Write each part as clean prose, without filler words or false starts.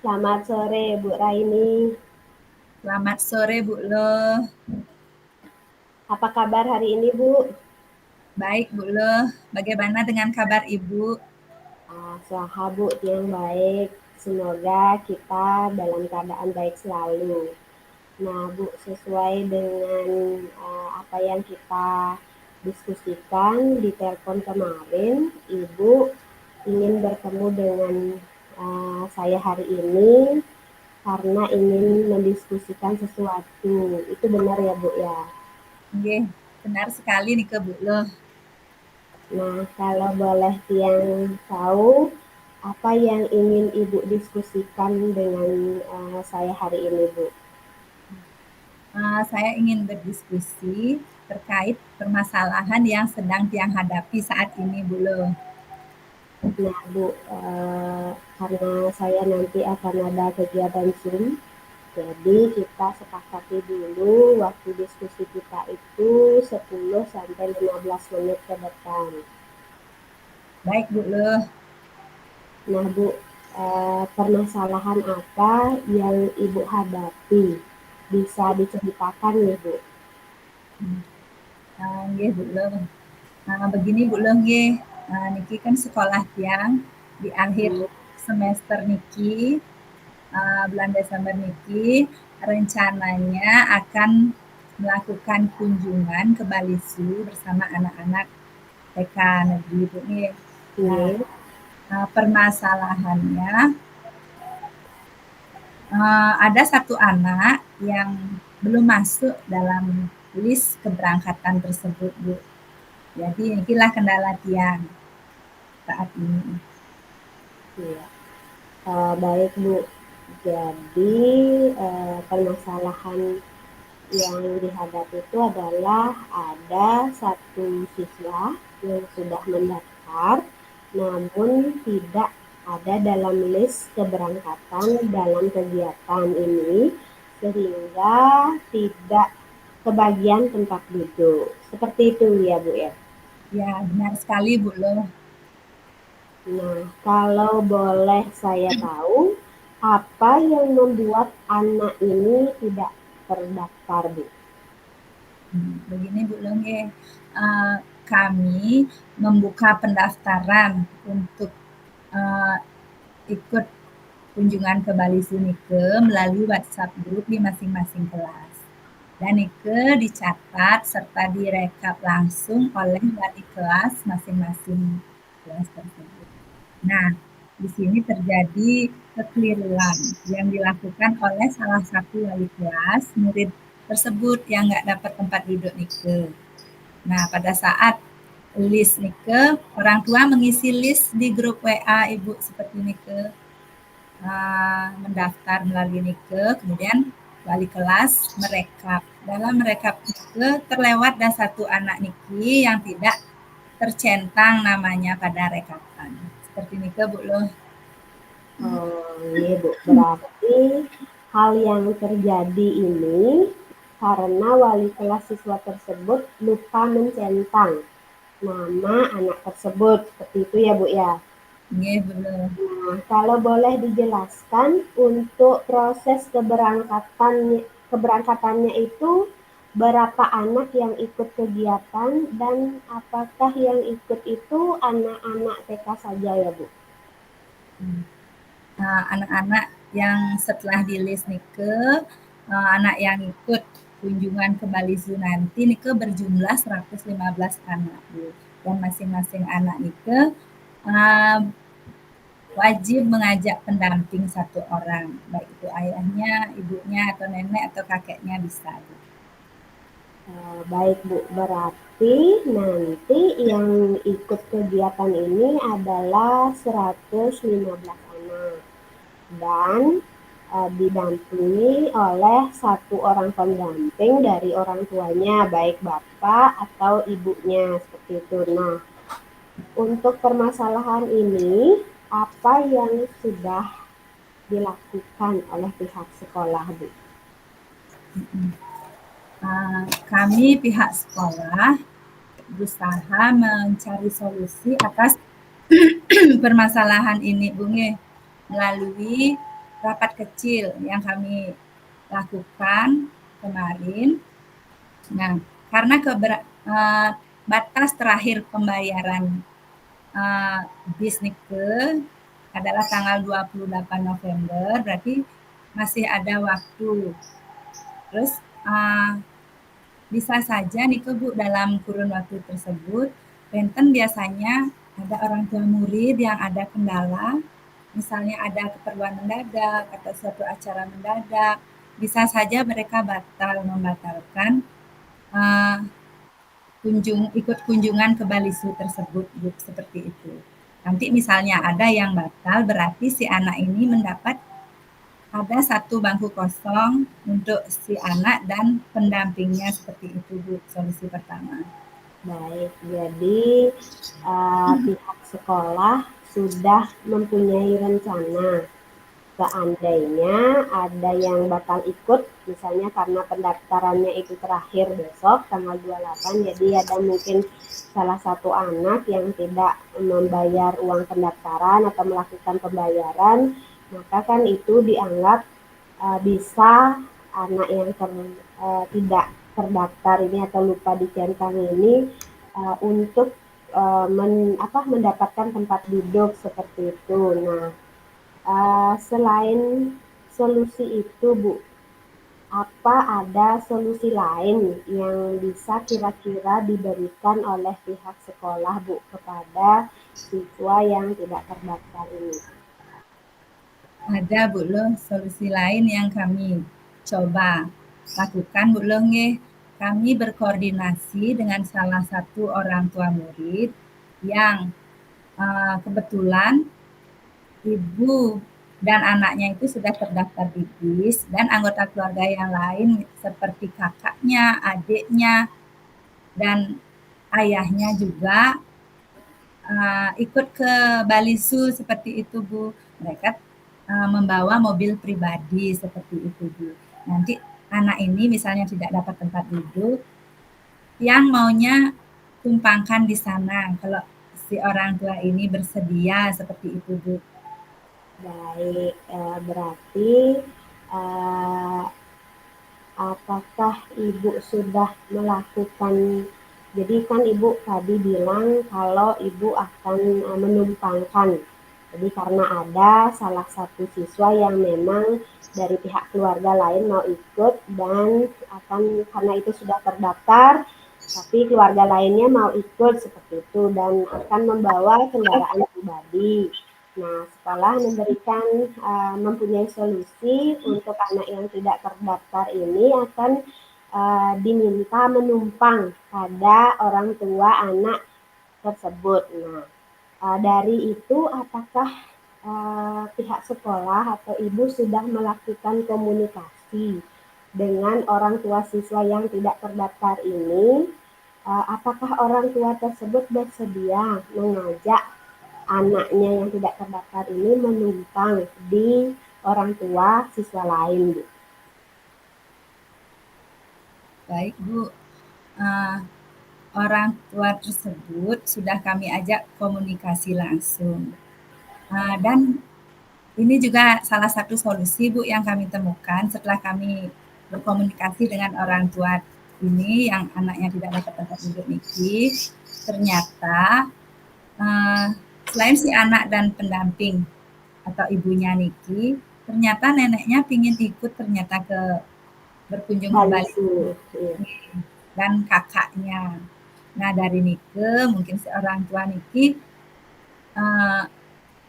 Selamat sore, Bu Raini. Selamat sore Bu Lo. Apa kabar hari ini, Bu? Baik Bu Lo. Bagaimana dengan kabar Ibu? Swaha, Bu, yang baik. Semoga kita dalam keadaan baik selalu. Nah, Bu, sesuai dengan apa yang kita diskusikan di telepon kemarin, Ibu ingin bertemu dengan saya hari ini karena ingin mendiskusikan sesuatu. Itu benar ya, Bu ya? Nggih, benar sekali nih ke Bu Lo. Nah, kalau boleh Tiang tahu apa yang ingin Ibu diskusikan dengan saya hari ini, Bu? Saya ingin berdiskusi terkait permasalahan yang sedang Tiang hadapi saat ini Bu Lo. Nah, Bu, karena saya nanti akan ada kegiatan Zoom, jadi kita sepakati dulu waktu diskusi kita itu 10 sampai 15 menit ke depan. Baik Bu Lo. Nah, Bu, permasalahan apa yang Ibu hadapi? Bisa diceritakan nih, Bu? Nggih Bu Lo. Begini Bu Lo nggih. Niki kan sekolah Tiang di akhir Hmm. semester niki, bulan Desember niki rencananya akan melakukan kunjungan ke Balisu bersama anak-anak TK negeri Bu nih. Nah, Iya. permasalahannya ada satu anak yang belum masuk dalam list keberangkatan tersebut Bu. Jadi inilah kendala Tiang saat ini. Iya. Baik, Bu. Jadi, permasalahan yang dihadapi itu adalah ada satu siswa yang sudah mendaftar, namun tidak ada dalam list keberangkatan dalam kegiatan ini, sehingga tidak kebagian tempat duduk. Seperti itu ya, Bu ya. Ya, benar sekali Bu Loh. Nah, kalau boleh saya tahu, apa yang membuat anak ini tidak terdaftar, Bu? Begini Bu Lengge, kami membuka pendaftaran untuk ikut kunjungan ke Bali Sunike melalui WhatsApp grup di masing-masing kelas. Dan Nike dicatat serta direkap langsung oleh wali kelas masing-masing kelas tersebut. Nah, di sini terjadi kekeliruan yang dilakukan oleh salah satu wali kelas murid tersebut yang nggak dapat tempat duduk Nike. Nah, pada saat list Nike, orang tua mengisi list di grup WA Ibu seperti Nike, mendaftar melalui Nike, kemudian wali kelas merekap. Dalam merekap Nike, terlewat dan satu anak Niki yang tidak tercentang namanya pada rekapan. Seperti Nike, Bu Loh. Oh, iya, Bu. Berarti hal yang terjadi ini karena wali kelas siswa tersebut lupa mencentang nama anak tersebut. Seperti itu ya, Bu ya. Nggih, Bu Loh. Nah, kalau boleh dijelaskan untuk proses keberangkatannya itu berapa anak yang ikut kegiatan dan apakah yang ikut itu anak-anak TK saja ya, Bu? Anak-anak yang setelah di list Nike, anak yang ikut kunjungan ke Bali Zoo nanti Nike berjumlah 115 anak, Bu. Dan masing-masing anak Nike wajib mengajak pendamping satu orang, baik itu ayahnya, ibunya, atau nenek, atau kakeknya bisa. Bu. Baik, Bu, berarti nanti yang ikut kegiatan ini adalah 115 anak dan didampingi oleh satu orang pendamping dari orang tuanya, baik bapak atau ibunya, seperti itu. Nah, untuk permasalahan ini, apa yang sudah dilakukan oleh pihak sekolah, Bu? Kami pihak sekolah berusaha mencari solusi atas permasalahan ini, Bung, melalui rapat kecil yang kami lakukan kemarin. Nah, karena batas terakhir pembayaran Bisnike adalah tanggal 28 November, berarti masih ada waktu. Terus bisa saja nih Bu, dalam kurun waktu tersebut, Penten biasanya ada orang tua murid yang ada kendala, misalnya ada keperluan mendadak atau suatu acara mendadak, bisa saja mereka membatalkan ikut kunjungan ke Balisu tersebut, Bu, seperti itu. Nanti misalnya ada yang batal, berarti si anak ini mendapat ada satu bangku kosong untuk si anak dan pendampingnya, seperti itu Bu, solusi pertama. Baik, jadi pihak sekolah sudah mempunyai rencana. Seandainya ada yang bakal ikut, misalnya karena pendaftarannya itu terakhir besok tanggal 28, jadi ada mungkin salah satu anak yang tidak membayar uang pendaftaran atau melakukan pembayaran, maka kan itu dianggap bisa anak yang tidak terdaftar ini atau lupa dicentang ini untuk mendapatkan tempat duduk seperti itu. Nah, selain solusi itu, Bu, apa ada solusi lain yang bisa kira-kira diberikan oleh pihak sekolah, Bu, kepada siswa yang tidak terdaftar ini? Ada Bu Loh, solusi lain yang kami coba lakukan Bu Loh nggih. Kami berkoordinasi dengan salah satu orang tua murid yang kebetulan ibu dan anaknya itu sudah terdaftar di BIS, dan anggota keluarga yang lain seperti kakaknya, adiknya, dan ayahnya juga ikut ke Balisu seperti itu Bu. Mereka membawa mobil pribadi seperti itu Bu. Nanti anak ini misalnya tidak dapat tempat duduk, yang maunya tumpangkan di sana kalau si orang tua ini bersedia, seperti itu Bu. Baik, berarti uh, apakah Ibu sudah melakukan, jadi kan Ibu tadi bilang kalau Ibu akan menumpangkan. Jadi karena ada salah satu siswa yang memang dari pihak keluarga lain mau ikut dan akan karena itu sudah terdaftar, tapi keluarga lainnya mau ikut seperti itu dan akan membawa kendaraan pribadi. Nah, sekolah mempunyai solusi untuk anak yang tidak terdaftar ini akan diminta menumpang pada orang tua anak tersebut. Nah, dari itu apakah pihak sekolah atau ibu sudah melakukan komunikasi dengan orang tua siswa yang tidak terdaftar ini? Apakah orang tua tersebut bersedia mengajak anaknya yang tidak terdaftar ini menumpang di orang tua siswa lain, Bu? Baik Bu, orang tua tersebut sudah kami ajak komunikasi langsung. Dan ini juga salah satu solusi Bu yang kami temukan setelah kami berkomunikasi dengan orang tua ini yang anaknya tidak dapat tempat duduk niki. Ternyata selain si anak dan pendamping atau ibunya niki, ternyata neneknya pingin ikut ternyata berkunjung ke Bali, Iya. dan kakaknya. Nah dari nike mungkin si orang tua niki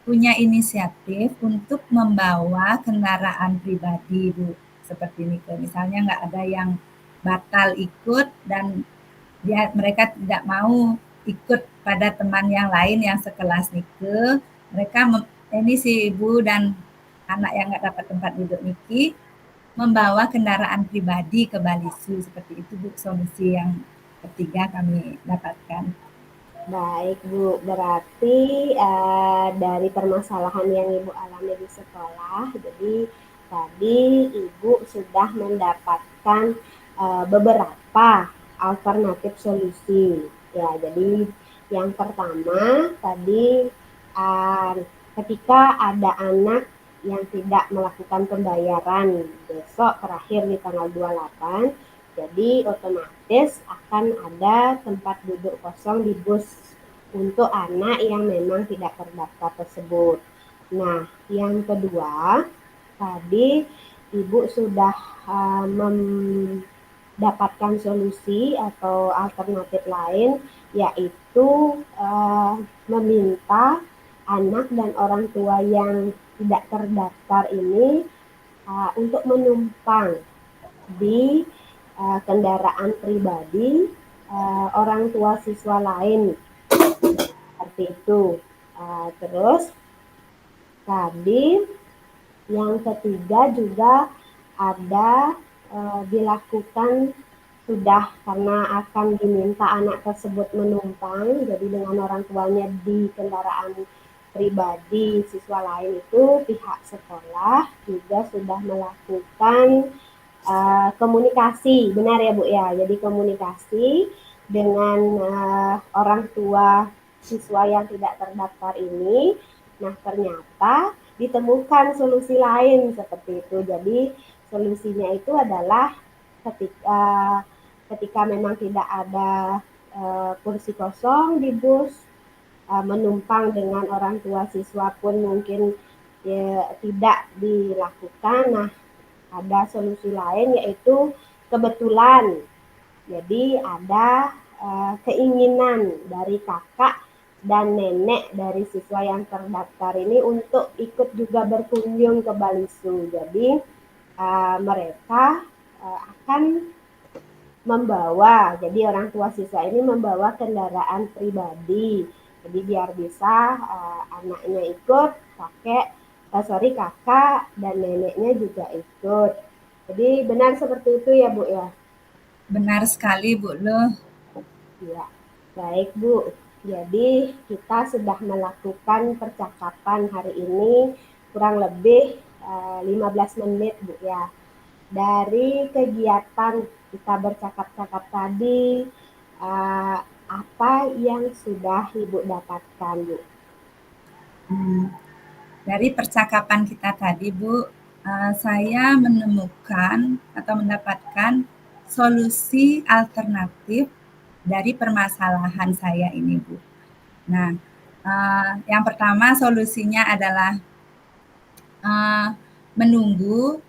punya inisiatif untuk membawa kendaraan pribadi Bu, seperti nike. Misalnya nggak ada yang batal ikut dan mereka tidak mau ikut pada teman yang lain yang sekelas nike, mereka ini si ibu dan anak yang nggak dapat tempat duduk niki membawa kendaraan pribadi ke Balisu, seperti itu Bu, solusi yang ketiga kami dapatkan. Baik Bu, berarti dari permasalahan yang Ibu alami di sekolah, jadi tadi Ibu sudah mendapatkan beberapa alternatif solusi. Ya, jadi yang pertama tadi ketika ada anak yang tidak melakukan pembayaran besok terakhir di tanggal 28, jadi otomatis akan ada tempat duduk kosong di bus untuk anak yang memang tidak terdaftar tersebut. Nah, yang kedua, tadi Ibu sudah mendapatkan solusi atau alternatif lain, yaitu meminta anak dan orang tua yang tidak terdaftar ini untuk menumpang di kendaraan pribadi orang tua siswa lain, seperti itu. Terus tadi yang ketiga juga ada dilakukan sudah karena akan diminta anak tersebut menumpang, jadi dengan orang tuanya di kendaraan pribadi siswa lain itu pihak sekolah juga sudah melakukan komunikasi, benar ya Bu ya, jadi komunikasi dengan orang tua siswa yang tidak terdaftar ini. Nah, ternyata ditemukan solusi lain seperti itu. Jadi solusinya itu adalah ketika memang tidak ada kursi kosong di bus, menumpang dengan orang tua siswa pun mungkin tidak dilakukan. Nah, ada solusi lain yaitu kebetulan. Jadi ada keinginan dari kakak dan nenek dari siswa yang terdaftar ini untuk ikut juga berkunjung ke Balisu. Jadi mereka akan membawa, jadi orang tua siswa ini membawa kendaraan pribadi. Jadi biar bisa anaknya ikut, kakak dan neneknya juga ikut. Jadi benar seperti itu ya Bu ya? Benar sekali Bu Luh. Ya, baik Bu. Jadi kita sudah melakukan percakapan hari ini kurang lebih 15 menit Bu ya. Dari kegiatan kita bercakap-cakap tadi, apa yang sudah Ibu dapatkan Bu? Dari percakapan kita tadi Bu, saya menemukan atau mendapatkan solusi alternatif dari permasalahan saya ini Bu. Nah, yang pertama solusinya adalah menunggu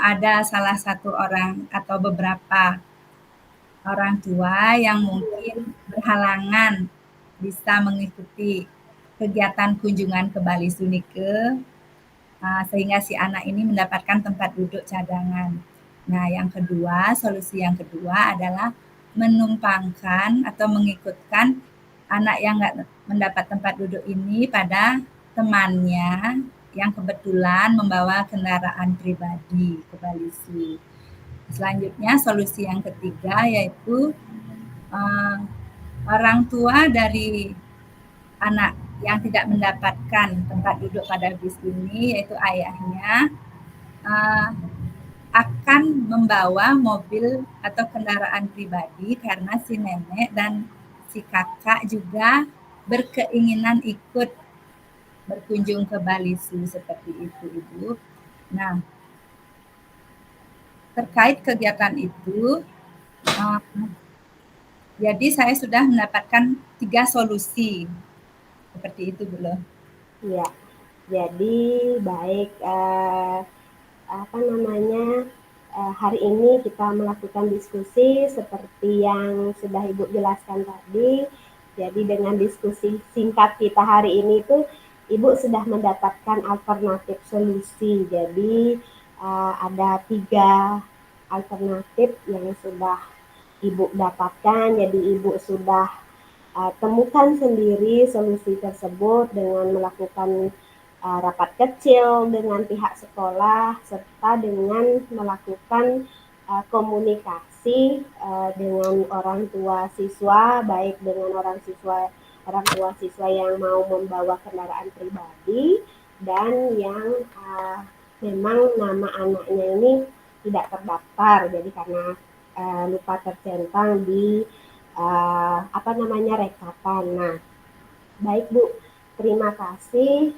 ada salah satu orang atau beberapa orang tua yang mungkin berhalangan bisa mengikuti kegiatan kunjungan ke Bali Sunike, sehingga si anak ini mendapatkan tempat duduk cadangan. Nah, yang kedua, solusi yang kedua adalah menumpangkan atau mengikutkan anak yang nggak mendapat tempat duduk ini pada temannya yang kebetulan membawa kendaraan pribadi ke Balisi. Selanjutnya, solusi yang ketiga yaitu orang tua dari anak yang tidak mendapatkan tempat duduk pada bis ini, yaitu ayahnya, akan membawa mobil atau kendaraan pribadi karena si nenek dan si kakak juga berkeinginan ikut berkunjung ke Balisu seperti itu Ibu. Nah, terkait kegiatan itu, jadi saya sudah mendapatkan 3 solusi seperti itu Bu Luh. Ya, jadi baik hari ini kita melakukan diskusi seperti yang sudah Ibu jelaskan tadi. Jadi dengan diskusi singkat kita hari ini itu Ibu sudah mendapatkan alternatif solusi. Jadi ada 3 alternatif yang sudah Ibu dapatkan. Jadi Ibu sudah temukan sendiri solusi tersebut dengan melakukan rapat kecil dengan pihak sekolah serta dengan melakukan komunikasi dengan orang tua siswa, baik dengan orang tua siswa yang mau membawa kendaraan pribadi dan yang memang nama anaknya ini tidak terdaftar, jadi karena lupa tercentang di rekapan. Nah, baik Bu, terima kasih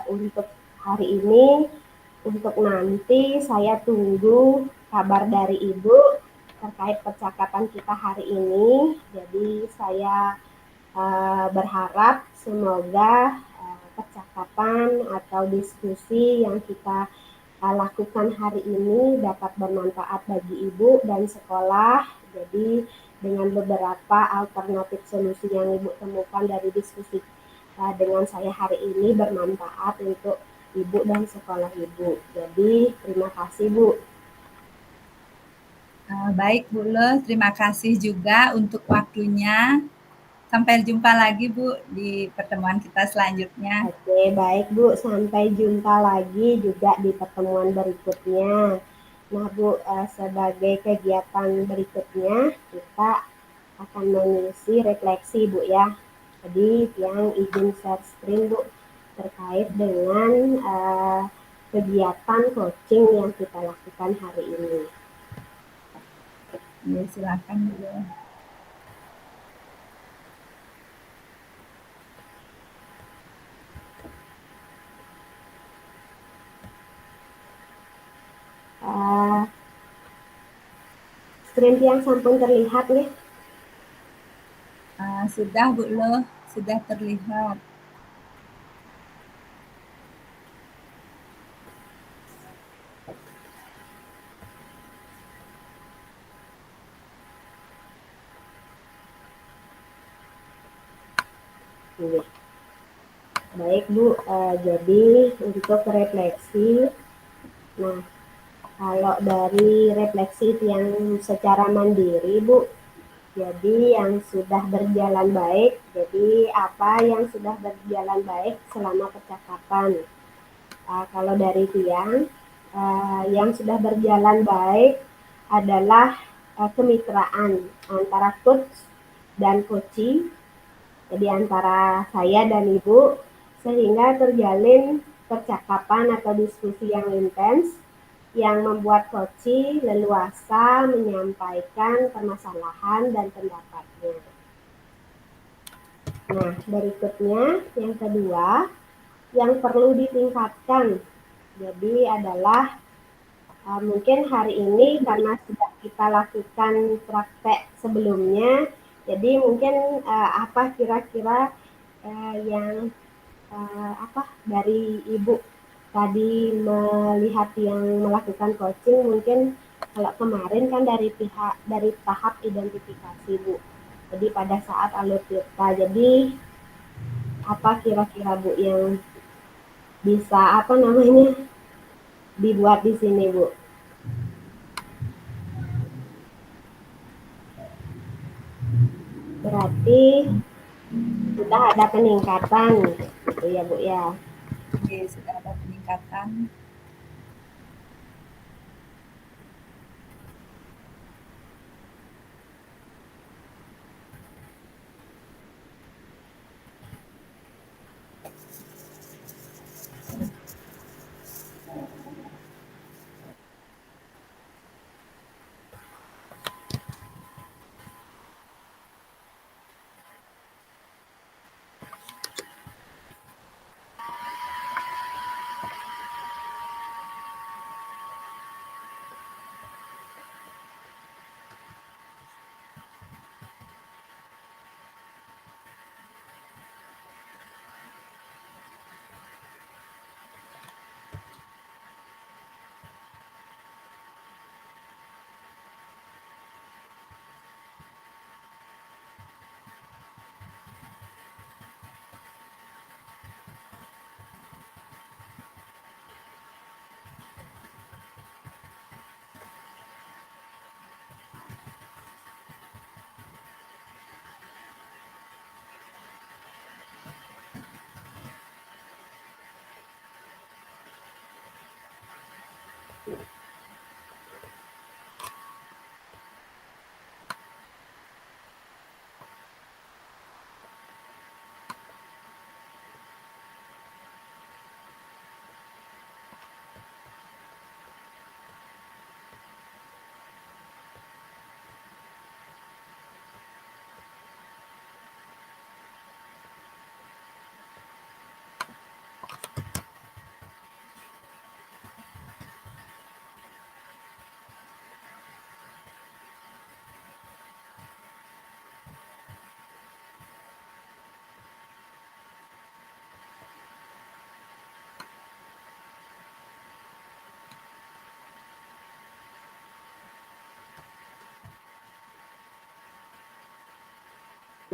untuk hari ini. Untuk nanti saya tunggu kabar dari Ibu terkait percakapan kita hari ini. Jadi saya berharap semoga percakapan atau diskusi yang kita lakukan hari ini dapat bermanfaat bagi Ibu dan sekolah. Jadi dengan beberapa alternatif solusi yang Ibu temukan dari diskusi dengan saya hari ini bermanfaat untuk Ibu dan sekolah Ibu. Jadi terima kasih Bu. Baik Bu Le, terima kasih juga untuk waktunya. Sampai jumpa lagi Bu di pertemuan kita selanjutnya. Oke, baik Bu. Sampai jumpa lagi juga di pertemuan berikutnya. Nah Bu, sebagai kegiatan berikutnya kita akan mengisi refleksi Bu ya. Jadi yang izin share screen Bu terkait dengan kegiatan coaching yang kita lakukan hari ini. Ya, silakan Bu Le. Screen yang sampun terlihat nih. Sudah Bu Le, sudah terlihat. Baik Bu, jadi untuk refleksi, nah kalau dari refleksi yang secara mandiri Bu, jadi yang sudah berjalan baik, jadi apa yang sudah berjalan baik selama percakapan. Kalau dari Tiang, yang sudah berjalan baik adalah kemitraan antara coach dan coaching, jadi antara saya dan Ibu, sehingga terjalin percakapan atau diskusi yang intens yang membuat coaching leluasa menyampaikan permasalahan dan pendapatnya. Nah, berikutnya yang kedua, yang perlu ditingkatkan. Jadi adalah mungkin hari ini karena sudah kita lakukan praktek sebelumnya, jadi mungkin apa kira-kira yang apa dari Ibu tadi melihat yang melakukan coaching, mungkin kalau kemarin kan dari tahap identifikasi Bu. Jadi pada saat alur kita, jadi apa kira-kira Bu yang bisa apa namanya dibuat di sini Bu? Berarti sudah ada peningkatan gitu ya Bu ya. Oke, sudah ada peningkatan.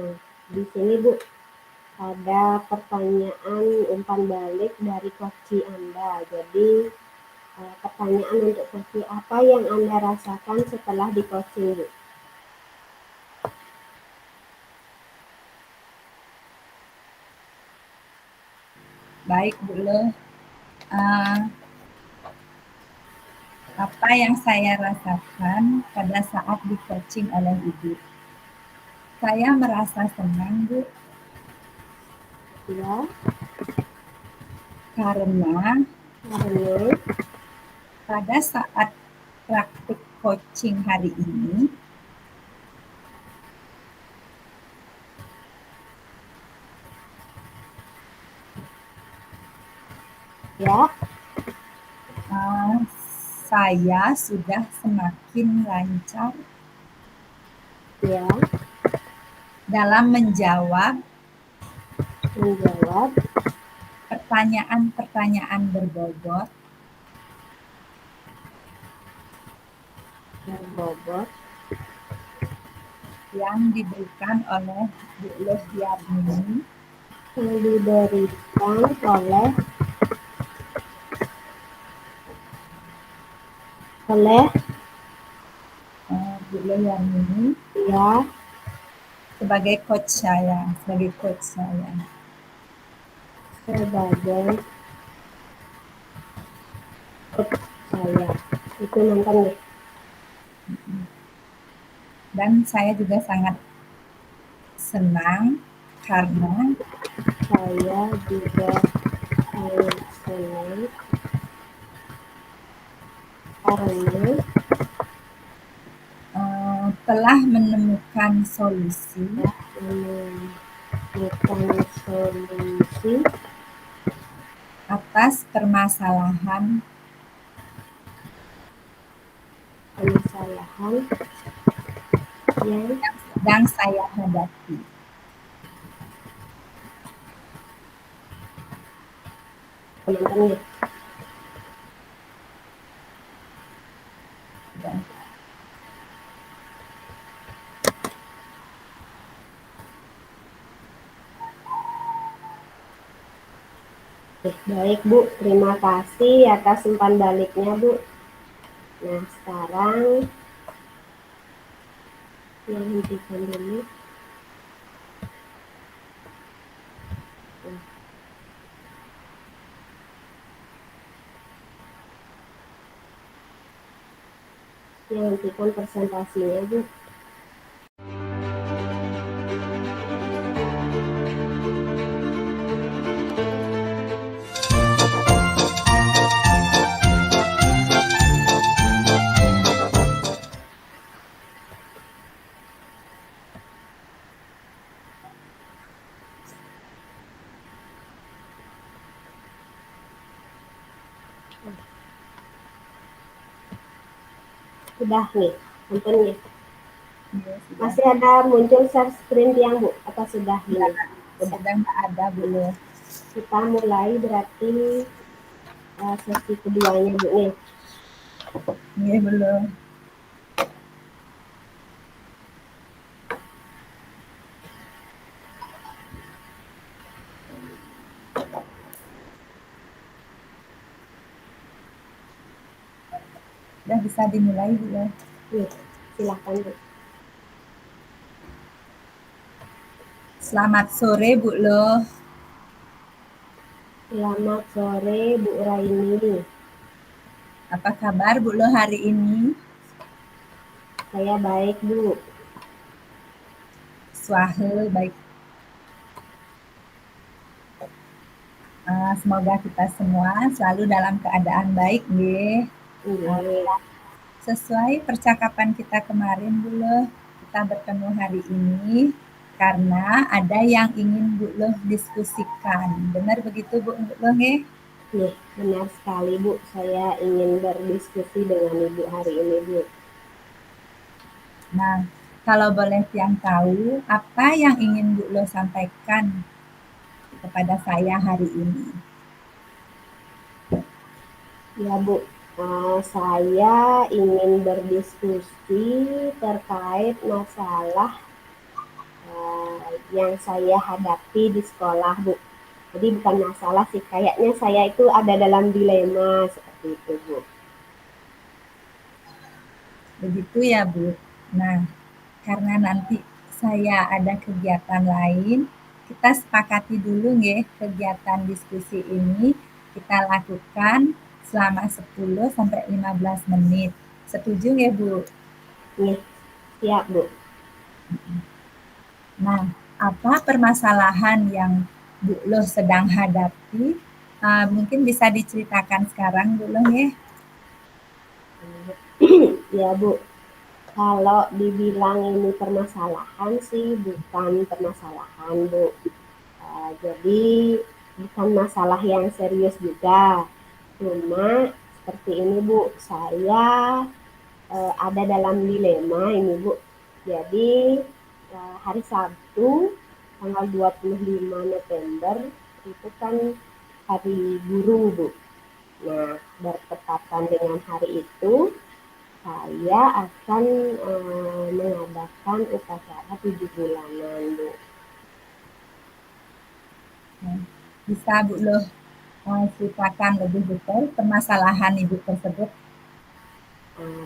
Nah, di sini Bu, ada pertanyaan umpan balik dari coach Anda. Jadi, pertanyaan untuk coach, apa yang Anda rasakan setelah di coaching, Bu? Baik Bu Le, apa yang saya rasakan pada saat di coaching oleh Ibu? Saya merasa senang Bu, Ya, karena karena pada saat praktik coaching hari ini, ya, saya sudah semakin lancar ya, dalam menjawab menjawab pertanyaan-pertanyaan berbobot berbobot yang diberikan oleh Bu Lehyarmini yang diberikan oleh Bu Lehyarmini ya sebagai coach saya. sebagai coach saya. Itu nonton deh. Dan saya juga sangat senang karena Saya juga sangat senang karena telah menemukan solusi menemukan solusi atas permasalahan yang sedang saya hadapi. teman-teman. Baik Bu, terima kasih atas umpan baliknya Bu. Nah sekarang yang hentikan dulu. Yang hentikan presentasinya Bu. Sudah nih, nonton nih. Masih ada muncul share screen yang Bu? Atau sudah ini? Sudah nggak ada belum? Kita mulai berarti sesi keduanya Bu nih. Iya belum. Udah bisa dimulai belum? Nih, silakan Bu. Selamat sore Bu Loh. Selamat sore Bu Raini. Apa kabar Bu Loh hari ini? Saya baik Bu. Suahe baik. Semoga kita semua selalu dalam keadaan baik nggih. Sesuai percakapan kita kemarin Bu Loh, kita bertemu hari ini karena ada yang ingin Bu Loh diskusikan. Benar begitu Bu Loh nggih? Nih, benar sekali Bu. Saya ingin berdiskusi dengan Ibu hari ini Bu. Nah, kalau boleh yang tahu, apa yang ingin Bu Loh sampaikan kepada saya hari ini? Ya Bu, saya ingin berdiskusi terkait masalah yang saya hadapi di sekolah, Bu. Jadi bukan masalah sih, kayaknya saya itu ada dalam dilema seperti itu, Bu. Begitu ya, Bu. Nah, karena nanti saya ada kegiatan lain, kita sepakati dulu nggih kegiatan diskusi ini kita lakukan selama 10 sampai 15 menit. Setuju nggih, Bu? Nih, siap, Bu. Nah, apa permasalahan yang Bu Loh sedang hadapi? Mungkin bisa diceritakan sekarang Bu Loh ya. Ya, Bu. Kalau dibilang ini permasalahan sih bukan permasalahan, Bu. Jadi bukan masalah yang serius juga. Cuma seperti ini, Bu, saya ada dalam dilema ini, Bu. Jadi hari Sabtu tanggal 25 November itu kan hari guru, Bu. Nah, bertepatan dengan hari itu saya akan mengadakan upacara 7 bulanan, Bu. Bisa Bu Loh ceritakan lebih detail permasalahan Ibu tersebut?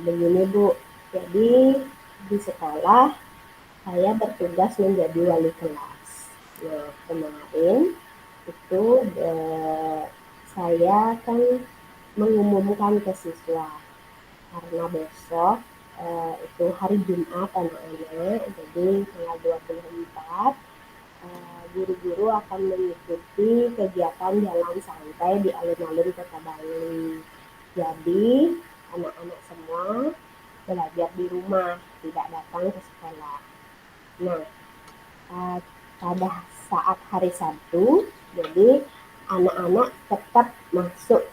Begini, Bu. Jadi di sekolah saya bertugas menjadi wali kelas. Nah, kemarin itu saya kan mengumumkan ke siswa karena besok itu hari Jumat anak-anak, jadi tanggal 24 guru-guru akan mengikuti kegiatan jalan santai di alun-alun Kota Bali. Jadi anak-anak semua belajar di rumah, tidak datang ke sekolah. Nah, uh, pada saat hari Sabtu, jadi anak-anak tetap masuk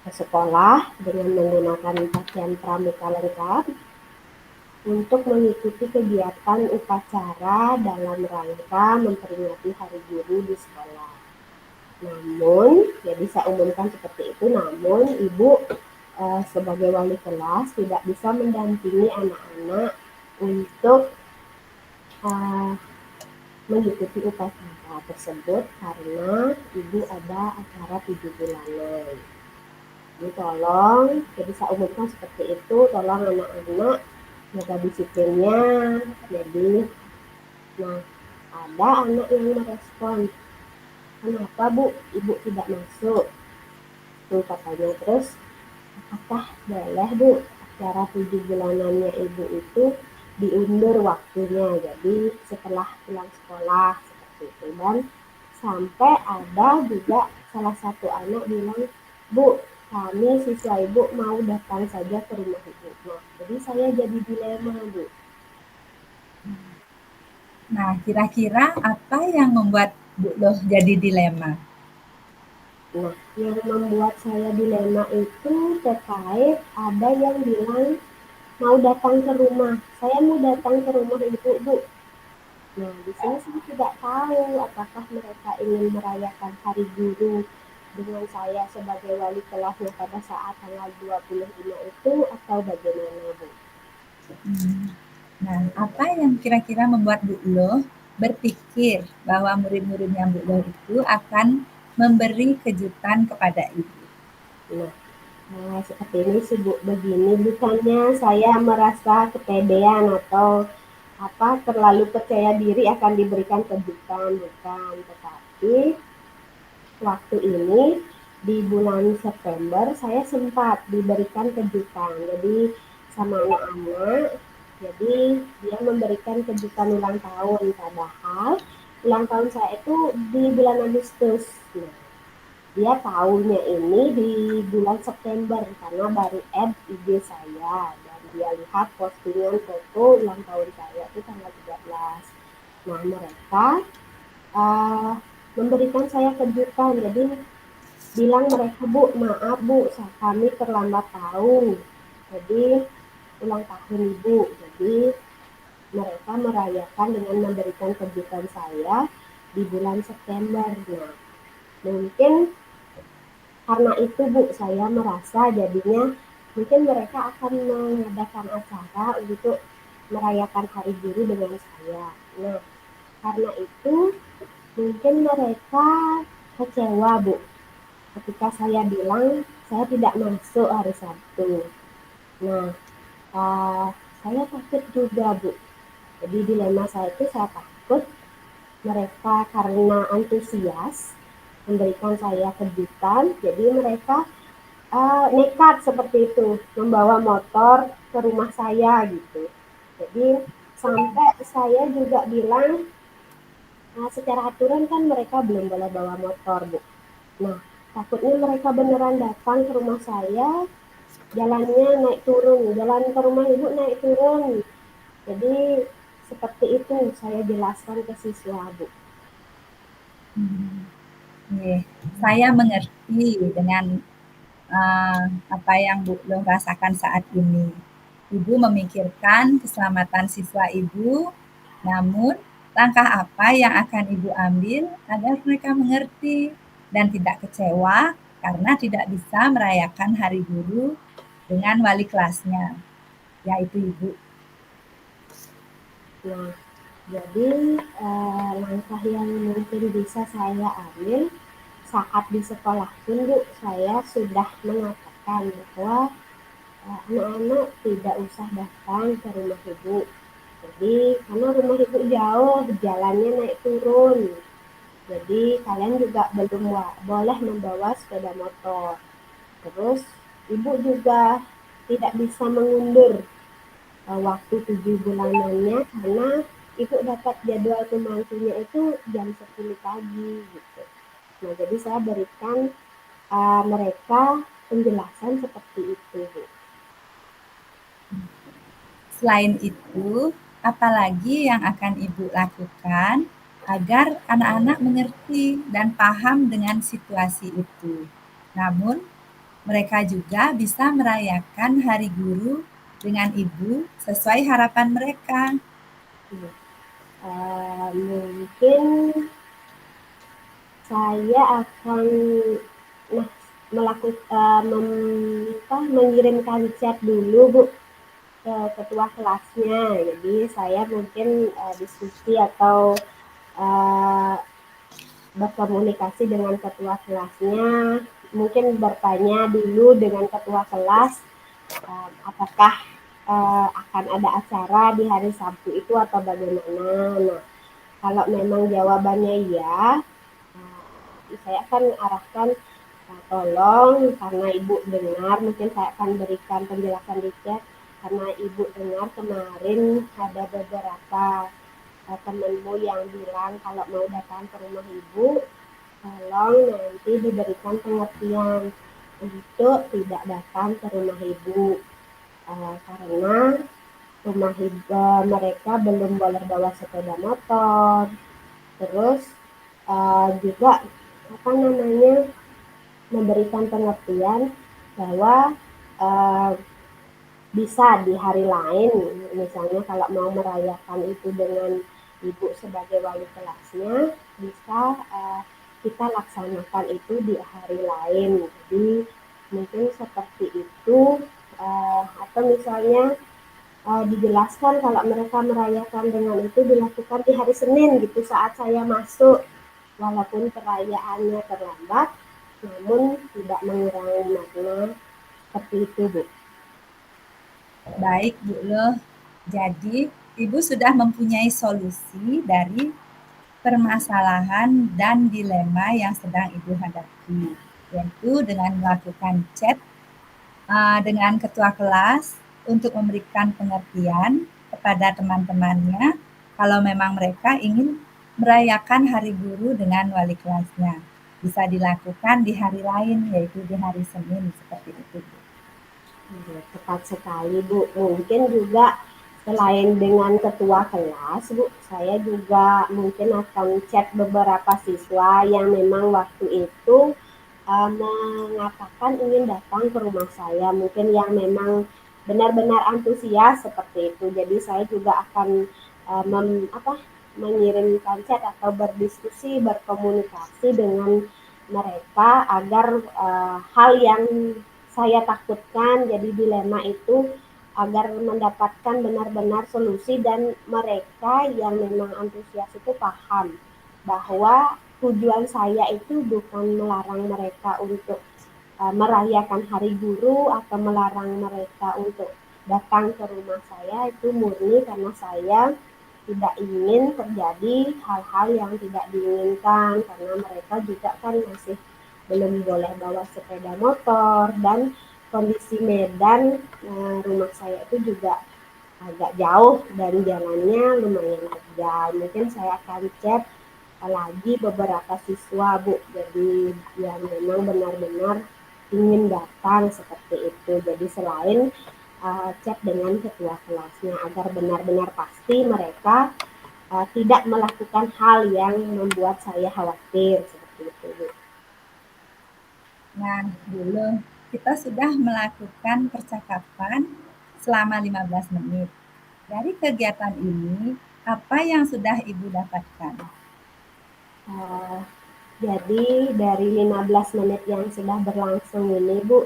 ke sekolah dengan menggunakan pakaian pramuka lengkap untuk mengikuti kegiatan upacara dalam rangka memperingati Hari Guru di sekolah. Namun, ya bisa umumkan seperti itu, namun Ibu sebagai wali kelas tidak bisa mendampingi anak-anak untuk uh, mengikuti upacara tersebut karena Ibu ada acara 7 bulanan. Jadi tolong, jadi saya umumkan seperti itu, tolong anak-anak jaga disiplinnya. Jadi, nah ada anak yang merespon, kenapa Bu, Ibu tidak masuk? Tuh katanya, terus apakah boleh Bu acara 7 bulanannya Ibu itu diundur waktunya, jadi setelah pulang sekolah seperti itu. Dan sampai ada juga salah satu anak bilang, Bu, kami siswa Ibu mau datang saja ke rumah Ibu. Nah, jadi saya jadi dilema, Bu. Nah, kira-kira apa yang membuat Bu Loh jadi dilema? Nah, yang membuat saya dilema itu terkait ada yang bilang mau datang ke rumah. Saya mau datang ke rumah Ibu, Bu. Nah, di sini saya tidak tahu apakah mereka ingin merayakan Hari Guru dengan saya sebagai wali kelasnya pada saat tanggal 25 itu atau bagaimana, Bu? Nah, apa yang kira-kira membuat Bu Loh berpikir bahwa murid-muridnya Bu Loh itu akan memberi kejutan kepada Ibu? Nah, seperti ini sih, Bu. Begini, bukannya saya merasa kepedean atau apa terlalu percaya diri akan diberikan kejutan, bukan. Tetapi waktu ini di bulan September saya sempat diberikan kejutan. Jadi sama anak-anak, jadi dia memberikan kejutan ulang tahun. Padahal ulang tahun saya itu di bulan Agustus. Nah, dia tahunya ini di bulan September karena baru add IG saya dan dia lihat postingan foto ulang tahun saya itu tanggal 13. Nah, mereka uh, memberikan saya kejutan. Jadi bilang mereka, Bu, maaf Bu, kami terlambat tahu. Jadi ulang tahun Ibu. Jadi mereka merayakan dengan memberikan kejutan saya di bulan September. Nah, mungkin karena itu, Bu, saya merasa jadinya mungkin mereka akan mengadakan acara untuk merayakan Hari Guru dengan saya. Nah, Karena itu mungkin mereka kecewa, Bu, ketika saya bilang saya tidak masuk hari Sabtu. Nah, saya takut juga, Bu. Jadi dilema saya itu saya takut mereka karena antusias memberikan saya kejutan, jadi mereka nekat seperti itu membawa motor ke rumah saya gitu. Jadi sampai saya juga bilang secara aturan kan mereka belum boleh bawa motor, Bu. Nah, takutnya mereka beneran datang ke rumah saya, jalannya naik turun, jalan ke rumah ibu naik turun. Jadi seperti itu saya jelaskan ke siswa, Bu. Oke, saya mengerti dengan apa yang Bu Lo rasakan saat ini. Ibu memikirkan keselamatan siswa Ibu, namun langkah apa yang akan Ibu ambil agar mereka mengerti dan tidak kecewa karena tidak bisa merayakan Hari Guru dengan wali kelasnya, yaitu Ibu. Nah, jadi langkah yang mungkin bisa saya ambil saat di sekolah pun, Bu, saya sudah mengatakan bahwa anak-anak tidak usah datang ke rumah ibu. Jadi karena rumah ibu jauh, jalannya naik turun. Jadi kalian juga belum boleh membawa sepeda motor. Terus ibu juga tidak bisa mengundur waktu 7 bulanannya karena ibu dapat jadwal pemangkunya itu jam 10 pagi gitu. Nah, jadi saya berikan mereka penjelasan seperti itu, Bu. Selain itu, apalagi yang akan Ibu lakukan agar anak-anak mengerti dan paham dengan situasi itu? Namun, mereka juga bisa merayakan Hari Guru dengan Ibu sesuai harapan mereka. Mungkin saya akan nah, mengirimkan chat dulu, Bu, ke ketua kelasnya. Jadi saya mungkin diskusi atau uh, berkomunikasi dengan ketua kelasnya, mungkin bertanya dulu dengan ketua kelas apakah akan ada acara di hari Sabtu itu atau bagaimana. Nah, kalau memang jawabannya iya, saya akan arahkan tolong karena ibu dengar, mungkin saya akan berikan penjelasan di chat, karena ibu dengar kemarin ada beberapa temanmu yang bilang kalau mau datang ke rumah ibu, tolong nanti diberikan pengertian untuk tidak datang ke rumah ibu karena rumah ibu mereka belum boleh bawa sepeda motor, terus juga apa namanya memberikan pengertian bahwa uh, bisa di hari lain, misalnya kalau mau merayakan itu dengan ibu sebagai wali kelasnya, bisa kita laksanakan itu di hari lain. Jadi mungkin seperti itu, atau misalnya dijelaskan kalau mereka merayakan dengan itu dilakukan di hari Senin gitu saat saya masuk, walaupun perayaannya terlambat, namun tidak mengurangi makna seperti itu, Bu. Baik, Bu Loh. Jadi, Ibu sudah mempunyai solusi dari permasalahan dan dilema yang sedang Ibu hadapi, yaitu dengan melakukan chat dengan ketua kelas untuk memberikan pengertian kepada teman-temannya kalau memang mereka ingin merayakan Hari Guru dengan wali kelasnya. Bisa dilakukan di hari lain, yaitu di hari Senin, seperti itu. Tepat sekali, Bu. Mungkin juga selain dengan ketua kelas, Bu, saya juga mungkin akan chat beberapa siswa yang memang waktu itu mengatakan ingin datang ke rumah saya, mungkin yang memang benar-benar antusias seperti itu. Jadi saya juga akan mengirimkan chat atau berdiskusi, berkomunikasi dengan mereka agar hal yang saya takutkan jadi dilema itu agar mendapatkan benar-benar solusi dan mereka yang memang antusias itu paham bahwa tujuan saya itu bukan melarang mereka untuk merayakan Hari Guru atau melarang mereka untuk datang ke rumah saya, itu murni karena saya tidak ingin terjadi hal-hal yang tidak diinginkan karena mereka juga kan masih belum boleh bawa sepeda motor dan kondisi medan rumah saya itu juga agak jauh dan jalannya lumayan terjal. Mungkin saya akan chat lagi beberapa siswa Bu, jadi yang memang benar-benar ingin datang seperti itu. Jadi selain chat dengan ketua kelasnya agar benar-benar pasti mereka tidak melakukan hal yang membuat saya khawatir seperti itu Bu. Nah, dulu kita sudah melakukan percakapan selama 15 menit. Dari kegiatan ini, apa yang sudah Ibu dapatkan? Uh, jadi dari 15 menit yang sudah berlangsung ini Bu,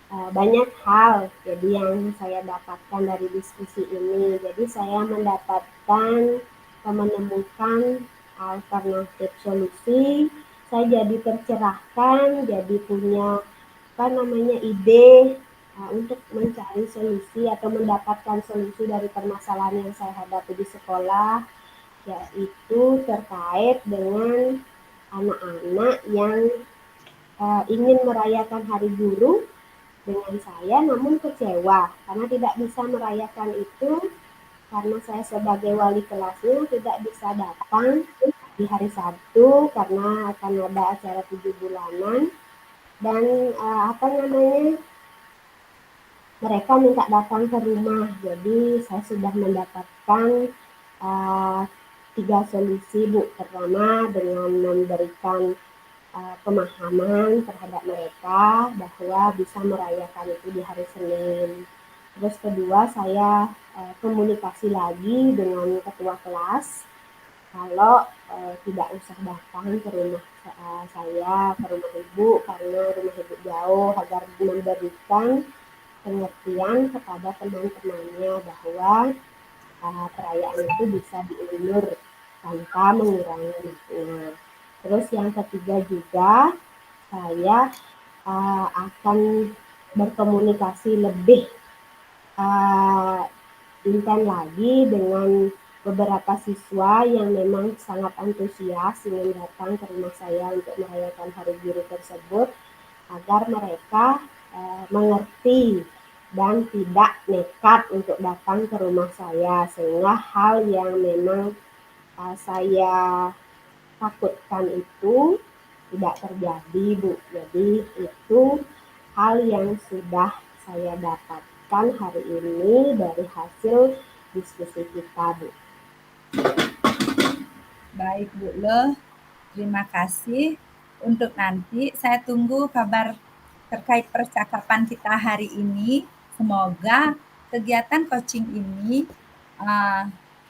banyak hal jadi yang saya dapatkan dari diskusi ini. Jadi saya mendapatkan menemukan alternatif solusi. Saya jadi tercerahkan, jadi punya apa namanya ide untuk mencari solusi atau mendapatkan solusi dari permasalahan yang saya hadapi di sekolah, yaitu terkait dengan anak-anak yang ingin merayakan Hari Guru dengan saya namun kecewa karena tidak bisa merayakan itu karena saya sebagai wali kelasnya tidak bisa datang di hari Sabtu karena akan ada acara 7 bulanan dan apa namanya mereka minta datang ke rumah. Jadi saya sudah mendapatkan uh, 3 solusi Bu. Pertama dengan memberikan pemahaman terhadap mereka bahwa bisa merayakan itu di hari Senin. Terus kedua saya komunikasi lagi dengan ketua kelas kalau tidak usah datang ke rumah saya, ke rumah ibu karena rumah ibu jauh agar memberikan pengertian kepada teman-temannya bahwa perayaan itu bisa diundur tanpa mengurangi makna. Terus yang ketiga juga saya akan berkomunikasi lebih uh, intens lagi dengan beberapa siswa yang memang sangat antusias ingin datang ke rumah saya untuk merayakan Hari Guru tersebut agar mereka mengerti dan tidak nekat untuk datang ke rumah saya sehingga hal yang memang saya takutkan itu tidak terjadi Bu. Jadi itu hal yang sudah saya dapatkan hari ini dari hasil diskusi kita Bu. Baik Bu Le, terima kasih. Untuk nanti saya tunggu kabar terkait percakapan kita hari ini. Semoga kegiatan coaching ini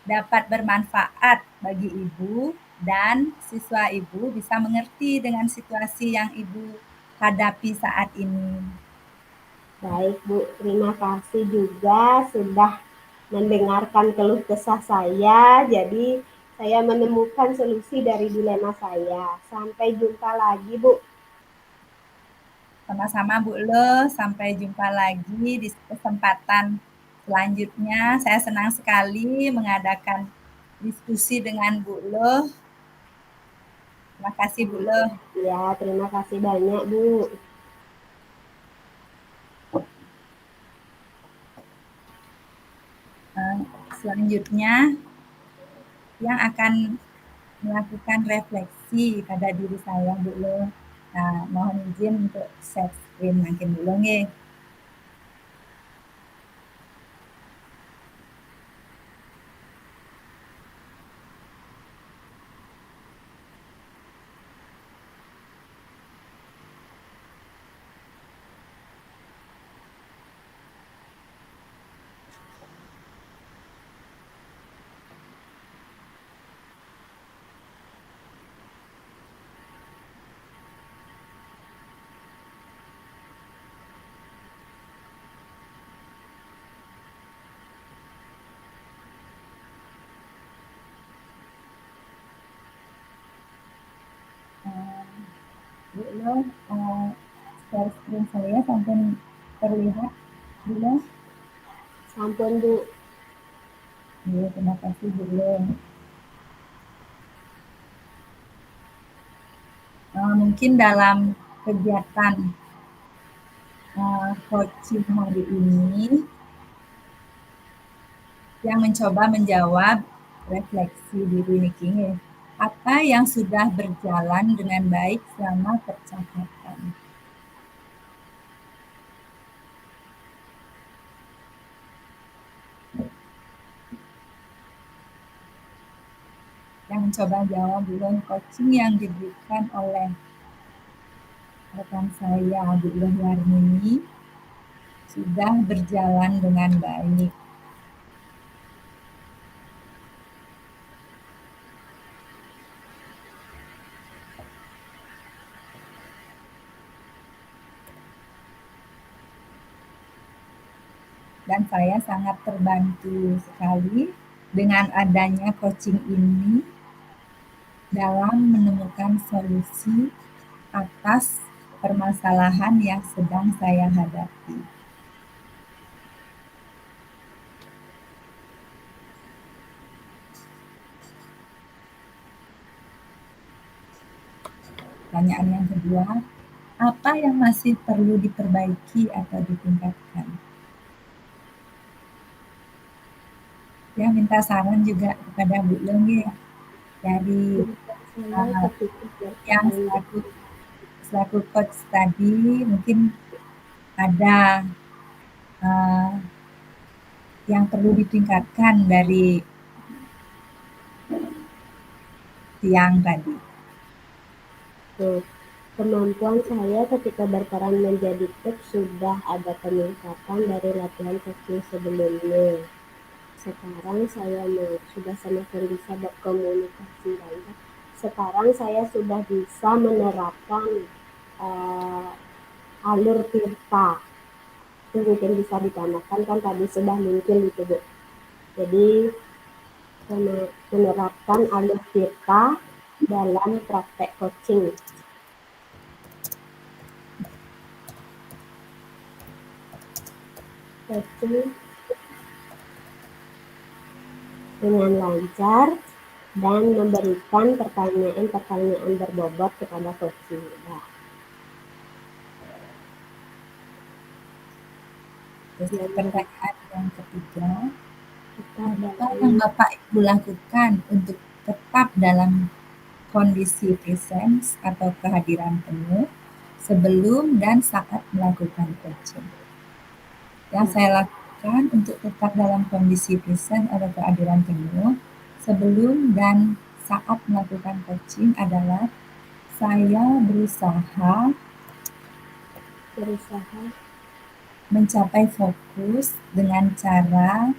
dapat bermanfaat bagi Ibu dan siswa Ibu bisa mengerti dengan situasi yang Ibu hadapi saat ini. Baik Bu, terima kasih juga sudah mendengarkan keluh kesah saya. Jadi saya menemukan solusi dari dilema saya. Sampai jumpa lagi Bu. Sama-sama Bu Le, sampai jumpa lagi di kesempatan selanjutnya. Saya senang sekali mengadakan diskusi dengan Bu Le. Terima kasih Bu Le. Ya, terima kasih banyak Bu. Selanjutnya yang akan melakukan refleksi pada diri saya Bu Le. Nah, mohon izin untuk share screen makin dulu nggih. Bu Lo, share screen saya sampai terlihat Bu Lo. Sampun Bu. Ya, terima kasih Bu Lo. Mungkin dalam kegiatan coaching hari ini yang mencoba menjawab refleksi diri niki, apa yang sudah berjalan dengan baik selama percakapan. Yang mencoba jawab belum coaching yang diberikan oleh rekan saya Bu Yarmini sudah berjalan dengan baik. Dan saya sangat terbantu sekali dengan adanya coaching ini dalam menemukan solusi atas permasalahan yang sedang saya hadapi. Pertanyaan yang kedua, apa yang masih perlu diperbaiki atau ditingkatkan? Ya, minta saran juga kepada Bu Long ya, dari Saya ketika yang selaku coach tadi mungkin ada yang perlu ditingkatkan dari tiang tadi. Kemampuan saya ketika berperan menjadi coach sudah ada peningkatan dari latihan coaching sebelumnya. Sekarang saya sudah semakin bisa berkomunikasi banyak. Sekarang saya sudah bisa menerapkan alur tirta. Itu mungkin bisa ditambahkan kan tadi sudah muncul itu Bu. Jadi menerapkan alur tirta dalam praktek coaching. Coaching dengan lancar dan memberikan pertanyaan-pertanyaan berbobot kepada coaching. Nah, Terus pertanyaan yang ketiga, apa dalam yang Bapak Ibu lakukan untuk tetap dalam kondisi presence atau kehadiran penuh sebelum dan saat melakukan coaching? Yang saya lakukan untuk tetap dalam kondisi present atau kehadiran penuh sebelum dan saat melakukan coaching adalah saya berusaha mencapai fokus dengan cara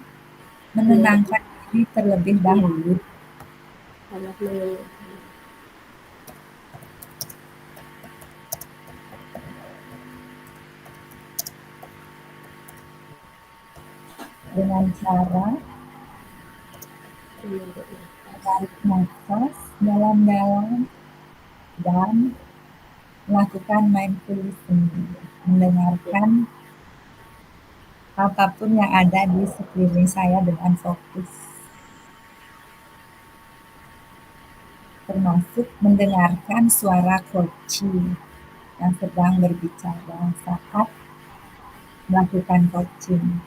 menenangkan diri terlebih dahulu. Dengan cara menarik nafas dalam-dalam dan melakukan mindful listening, mendengarkan apapun yang ada di sekeliling saya dengan fokus, termasuk mendengarkan suara coaching yang sedang berbicara saat melakukan coaching.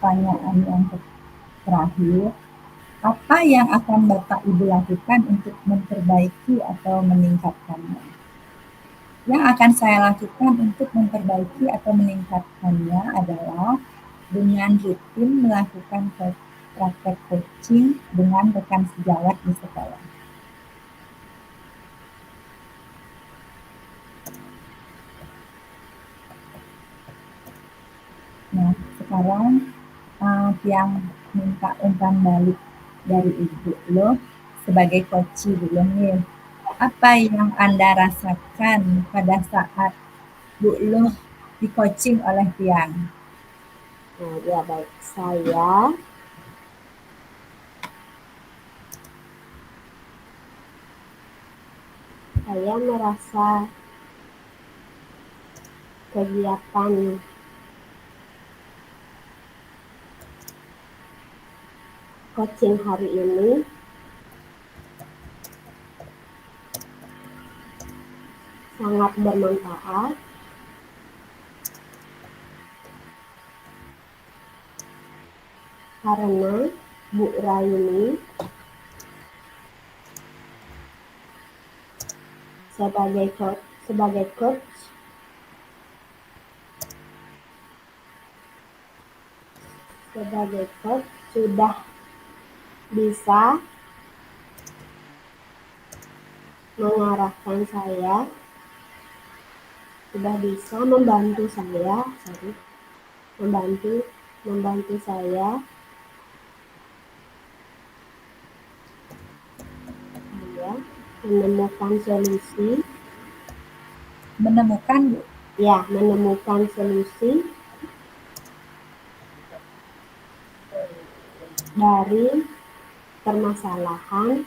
pertanyaan yang terakhir, apa yang akan Bapak Ibu lakukan untuk memperbaiki atau meningkatkannya? Yang akan saya lakukan untuk memperbaiki atau meningkatkannya adalah dengan rutin melakukan praktek coaching dengan rekan sejawat di sekolah. Nah, sekarang yang minta umpan balik dari Ibu loh sebagai coach dulu nih. Apa yang Anda rasakan pada saat Bu Loh di coaching oleh Tiang? Nah, ya baik. Saya merasa kegiatan coaching hari ini sangat bermanfaat karena Bu Raini sebagai coach sudah bisa mengarahkan saya, sudah bisa membantu saya menemukan solusi dari permasalahan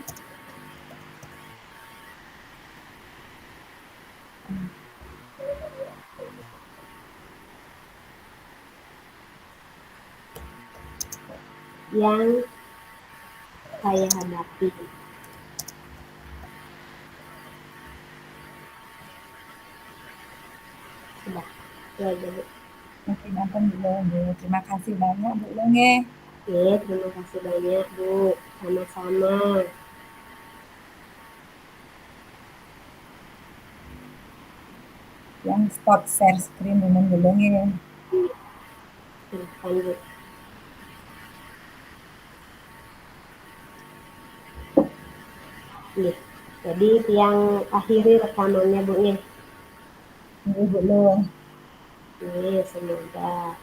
yang saya hadapi. Sudah, ya Bu. Oke, nonton dulu Bu. Terima kasih banyak Bu Loh nggih. Oke, terima kasih banyak Bu. Sama-sama. Yang stop share screen dulu nggih. Silahkan Bu. Nih, jadi yang akhiri rekamannya Bu nih. Nggih Bu Loh. Nih, semoga